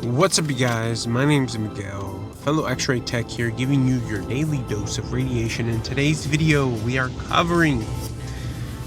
What's up, you guys? My name's Miguel, fellow X-Ray tech here, giving you your daily dose of radiation. In today's video, we are covering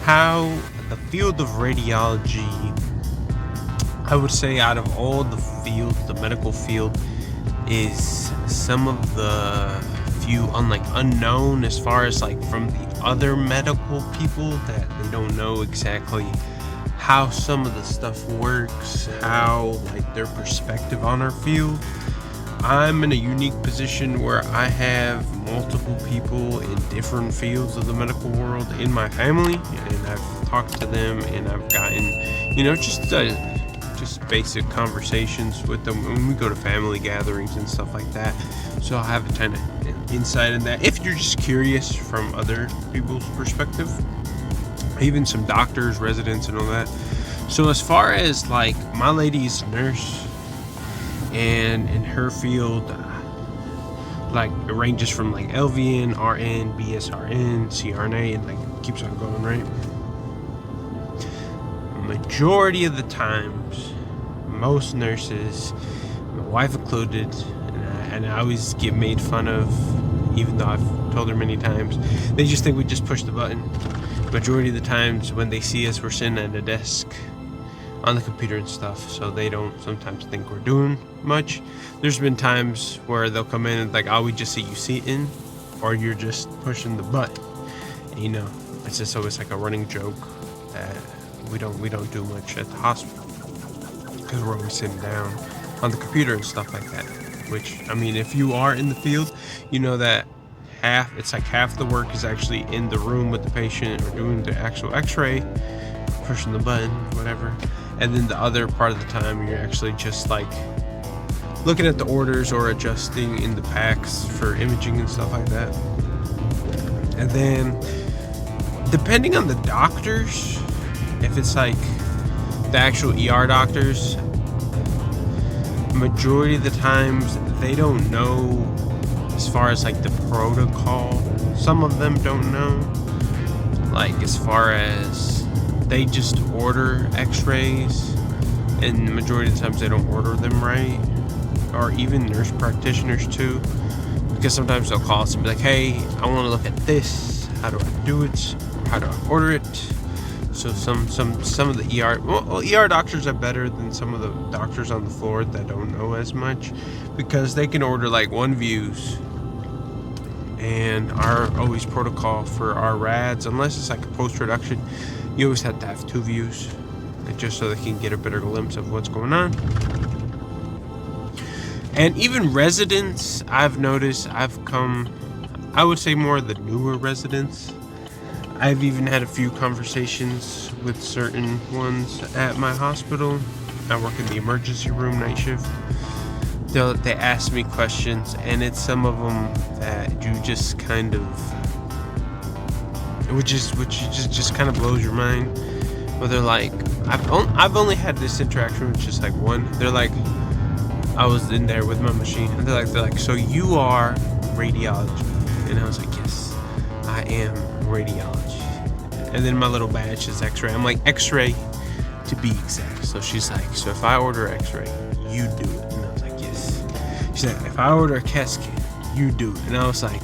how the field of radiology, I would say out of all the fields, the medical field is some of the few unknown as far as from the other medical people, that they don't know exactly how some of the stuff works, how their perspective on our field. I'm in a unique position where I have multiple people in different fields of the medical world in my family, and I've talked to them and I've gotten, just basic conversations with them when we go to family gatherings and stuff like that. So I have a kind of insight in that if you're just curious from other people's perspective, even some doctors, residents, and all that. So as far as my lady's a nurse, and in her field, it ranges from LVN, RN, BSRN, CRNA, and keeps on going, right? Majority of the times, most nurses, my wife included, and I always get made fun of, even though I've told her many times, they just think we just push the button. Majority of the times when they see us, we're sitting at a desk on the computer and stuff, so they don't sometimes think we're doing much. There's been times where they'll come in and oh, we just see you sitting, or you're just pushing the button. And, it's just always a running joke that we don't do much at the hospital because we're always sitting down on the computer and stuff like that. Which, I mean, if you are in the field, you know that half the work is actually in the room with the patient or doing the actual X-ray, pushing the button, whatever. And then the other part of the time, you're actually just looking at the orders or adjusting in the packs for imaging and stuff like that. And then depending on the doctors, if it's the actual ER doctors, majority of the times they don't know as far as the protocol. Some of them don't know, as far as they just order X-rays, and the majority of the times they don't order them right. Or even nurse practitioners too, because sometimes they'll call us and be like, hey, I want to look at this, how do I do it, how do I order it? So some of the ER doctors are better than some of the doctors on the floor that don't know as much, because they can order one views, and our always protocol for our rads, unless it's a post-production, you always have to have 2 views, just so they can get a better glimpse of what's going on. And even residents, I've noticed, I would say more of the newer residents, I've even had a few conversations with certain ones at my hospital. I work in the emergency room night shift. They ask me questions, and it's some of them that you just kind of, which just kind of blows your mind. Where they're I've only had this interaction with just one. They're I was in there with my machine, and they're like, so you are radiology? And I was like, yes, I am radiology. And then my little badge is X-ray. I'm like, X-ray to be exact. So she's like, so if I order X-ray, you do it? And I was like, yes. She said, if I order a CAT scan, you do it? And I was like,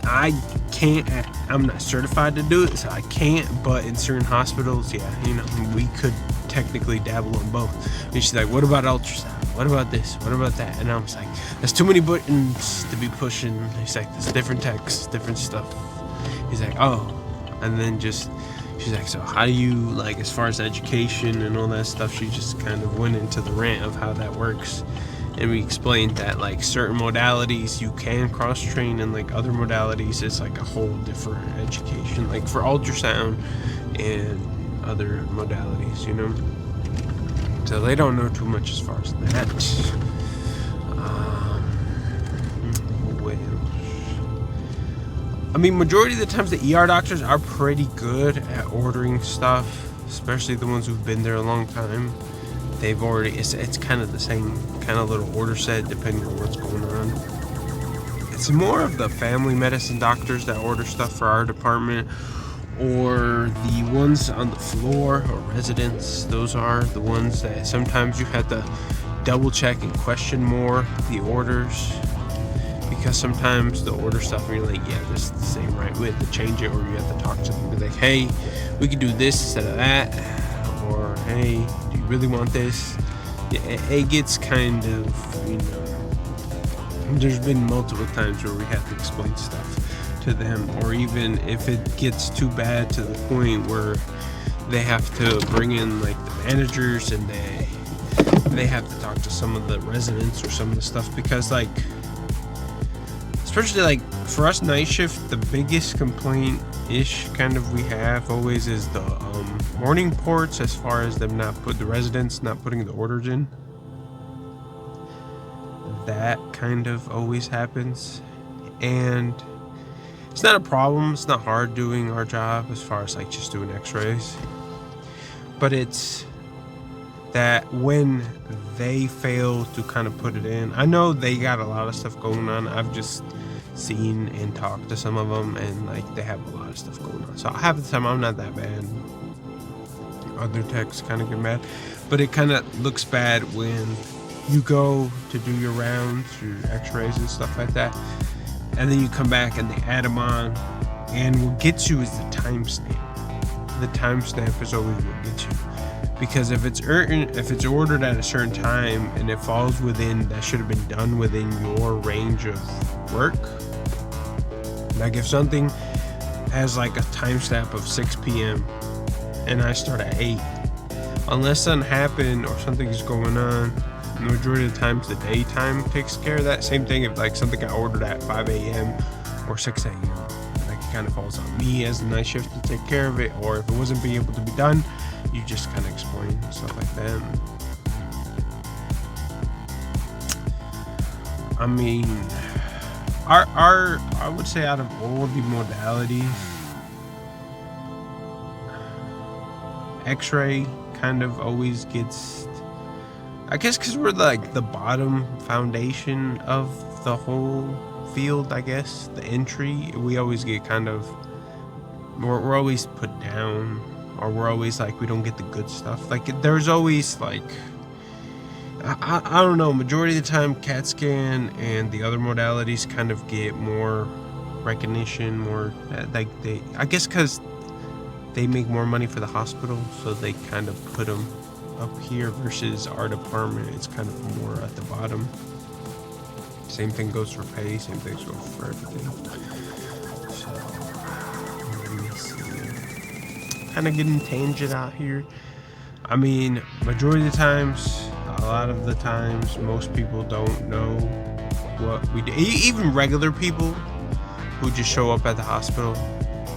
I can't, I'm not certified to do it, so I can't, but in certain hospitals, yeah, we could technically dabble on both. And she's like, what about ultrasound? What about this? What about that? And I was like, there's too many buttons to be pushing. He's like, there's different texts, different stuff. He's like, oh. And then she's like, so how do you, as far as education and all that stuff, she just kind of went into the rant of how that works. And we explained that certain modalities you can cross-train, and other modalities it's a whole different education, for ultrasound and other modalities, So they don't know too much as far as that. I mean, majority of the times the ER doctors are pretty good at ordering stuff, especially the ones who've been there a long time. They've already, it's kind of the same kind of little order set depending on what's going on. It's more of the family medicine doctors that order stuff for our department, or the ones on the floor or residents. Those are the ones that sometimes you have to double check and question more the orders, because sometimes the order stuff and you're like, yeah, this is the same, right? We have to change it, or you have to talk to them and be like, hey, we could do this instead of that, or hey, do you really want this? Yeah, it gets kind of, you know, there's been multiple times where we have to explain stuff to them, or even if it gets too bad to the point where they have to bring in like the managers and they have to talk to some of the residents or some of the stuff, because like, especially like for us night shift, the biggest complaint ish kind of we have always is the morning ports, as far as them the residents not putting the orders in. That kind of always happens, and it's not a problem. It's not hard doing our job as far as like just doing x-rays, but it's that when they fail to kind of put it in, I know they got a lot of stuff going on. I've just seen and talked to some of them, and like they have a lot of stuff going on. So half the time I'm not that bad. Other techs kind of get mad, but it kind of looks bad when you go to do your rounds, your x-rays and stuff like that, and then you come back and they add them on, and what gets you is the timestamp. The timestamp is always what gets you, because if it's ordered at a certain time and it falls within, that should have been done within your range of work. Like if something has like a timestamp of 6 p.m. and I start at 8, unless something happened or something's going on, the majority of the times the daytime takes care of that. Same thing if like something got ordered at 5 a.m. or 6 a.m. Like it kind of falls on me as the night shift to take care of it, or if it wasn't being able to be done, you just kind of explain and stuff like that. I mean, I would say out of all the modalities, X-ray kind of always gets, I guess because we're like the bottom foundation of the whole field, I guess, the entry, we always get kind of, we're always put down, or we're always like, we don't get the good stuff. Like there's always like, I don't know, majority of the time CAT scan and the other modalities kind of get more recognition, more like I guess because they make more money for the hospital, so they kind of put them up here, versus our department, it's kind of more at the bottom. Same thing goes for pay, same thing goes for everything. So let me see, kind of getting tangent out here. I mean, majority of the times, a lot of the times, most people don't know what we do. Even regular people who just show up at the hospital,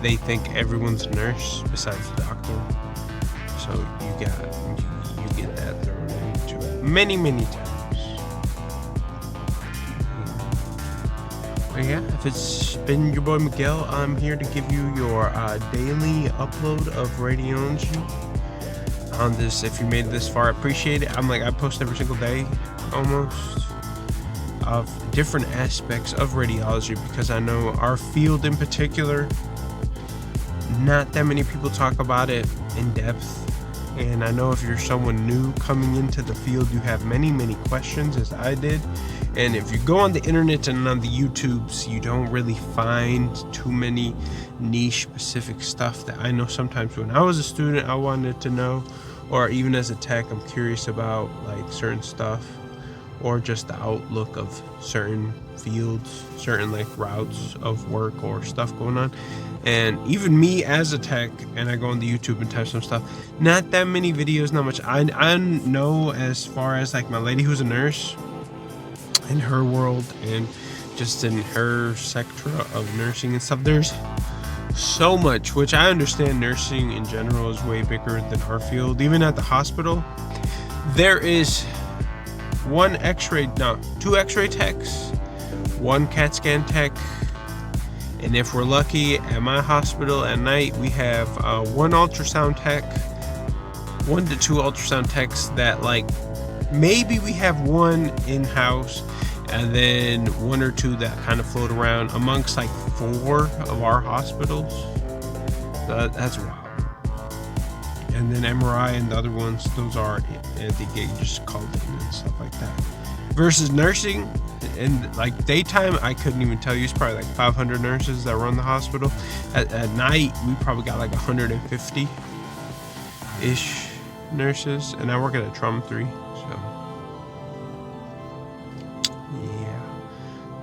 they think everyone's a nurse besides the doctor. So you get that thrown into it many times. But yeah, if it's been your boy Miguel, I'm here to give you your daily upload of Radiology. On this, if you made it this far, I appreciate it. I post every single day almost of different aspects of radiology, because I know our field in particular, not that many people talk about it in depth. And I know if you're someone new coming into the field, you have many questions, as I did. And if you go on the internet and on the YouTubes, you don't really find too many niche specific stuff that I know sometimes when I was a student I wanted to know, or even as a tech I'm curious about like certain stuff, or just the outlook of certain fields, certain like routes of work or stuff going on. And even me as a tech, and I go on the YouTube and type some stuff, not that many videos, not much. I know as far as like my lady who's a nurse, in her world and just in her sector of nursing and stuff, there's so much, which I understand nursing in general is way bigger than our field. Even at the hospital, there is two X-ray techs, one CAT scan tech, and if we're lucky at my hospital at night, we have 1 ultrasound tech, 1 to 2 ultrasound techs that like, maybe we have 1 in-house, and then 1 or 2 that kind of float around amongst like 4 of our hospitals. So that's wild. And then MRI and the other ones, those are, I think they just called in and stuff like that. Versus nursing, and like daytime, I couldn't even tell you. It's probably like 500 nurses that run the hospital. At night, we probably got like 150-ish nurses, and I work at a Trauma 3, so yeah,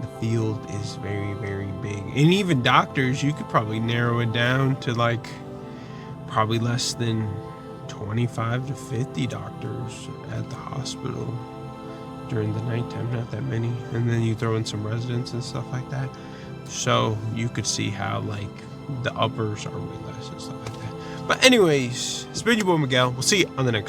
the field is very, very big. And even doctors, you could probably narrow it down to like probably less than 25 to 50 doctors at the hospital during the nighttime, not that many. And then you throw in some residents and stuff like that, so you could see how like the uppers are way less and stuff like that. But anyways, it's been your boy Miguel. We'll see you on the next one.